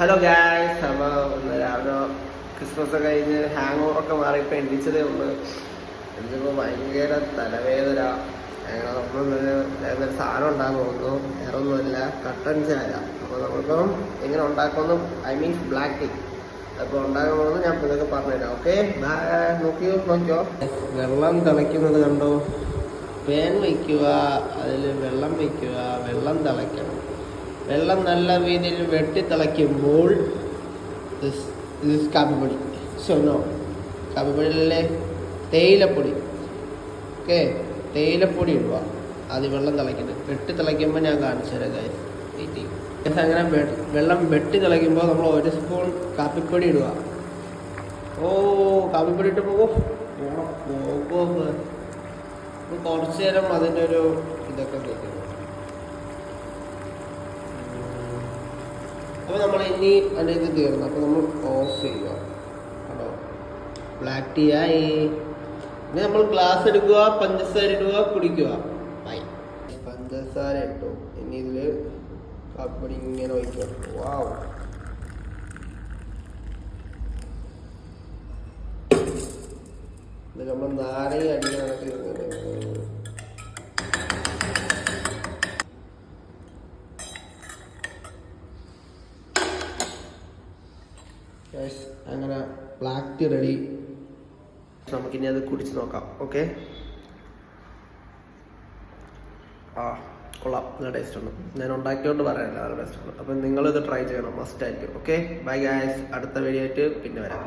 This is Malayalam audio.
ഹലോ ഗായ്സ്, അപ്പോൾ ഇന്ന് രാവിലെ ക്രിസ്മസ് ഒക്കെ കഴിഞ്ഞ് ഹാങ് ഓവറൊക്കെ മാറിയപ്പോൾ എണ്ണിച്ചതേ ഉള്ളൂ. എന്നിപ്പോൾ ഭയങ്കര തലവേദന. അങ്ങനെ നമ്മളൊരു സാധനം ഉണ്ടാകുന്ന തോന്നുന്നു, വേറെ ഒന്നുമില്ല, കട്ടൻ ചായ. അപ്പോൾ നമ്മളിപ്പം എങ്ങനെ ഉണ്ടാക്കുന്നു, ഐ മീൻസ് ബ്ലാക്ക് ടീ അപ്പോൾ ഉണ്ടാക്കാൻ പോകുന്നത് ഞാൻ ഇതൊക്കെ പറഞ്ഞുതരാം. ഓക്കെ, നോക്കിയോ. വെള്ളം തിളയ്ക്കുന്നത് കണ്ടോ? പാൻ വയ്ക്കുക, അതിൽ വെള്ളം വയ്ക്കുക, വെള്ളം തിളയ്ക്കണം. വെള്ളം നല്ല രീതിയിൽ വെട്ടിത്തിളയ്ക്കുമ്പോൾ കാപ്പിപ്പൊടി, കാപ്പിപ്പൊടിയിലെ തേയിലപ്പൊടി, ഓക്കെ, തേയിലപ്പൊടി ഇടുക. അത് വെള്ളം തിളയ്ക്കുന്നത് വെട്ടിത്തിളയ്ക്കുമ്പോൾ ഞാൻ കാണിച്ചു തരാം കാര്യം. അങ്ങനെ വെള്ളം വെട്ടി തിളയ്ക്കുമ്പോൾ നമ്മൾ 1 സ്പൂൺ കാപ്പിപ്പൊടി ഇടുക. കാപ്പിപ്പൊടി ഇട്ട് കുറച്ച് നേരം അതിൻ്റെ ഒരു ഇതൊക്കെ കേൾക്കുന്നു. അപ്പോൾ നമ്മൾ ഇനി അതിൻ്റെ ഇത് തീർന്നു. അപ്പോൾ നമ്മൾ ഓഫ് ചെയ്യുക. കേട്ടോ, ബ്ലാക്ക് ടീ ആയി. ഇനി നമ്മൾ ഗ്ലാസ് എടുക്കുക, പഞ്ചസാര ഇടുക, കുടിക്കുക. പഞ്ചസാര ഇട്ടു. ഇനി ഇതിൽ കാപ്പിപ്പൊടി ഇങ്ങനെ ഒഴിക്കുക. വാവ്, ഇത് നമ്മൾ നാരങ്ങ അടിക്കാനൊക്കെ അങ്ങനെ ബ്ലാക്ക് ടീ റെഡി. നമുക്കിനി അത് കുടിച്ച് നോക്കാം. ഓക്കെ, കൊള്ളാം, നല്ല ടേസ്റ്റ് ഉണ്ട്. ഞാൻ ഉണ്ടാക്കിയോണ്ട് പറയാനില്ല, നല്ല ടേസ്റ്റ് ഉണ്ട്. അപ്പം നിങ്ങളിത് ട്രൈ ചെയ്യണം, മസ്റ്റ് ആയിരിക്കും. ഓക്കെ, ബൈ ഗായ്സ്, അടുത്ത വീഡിയോ ആയിട്ട് പിന്നെ വരാം.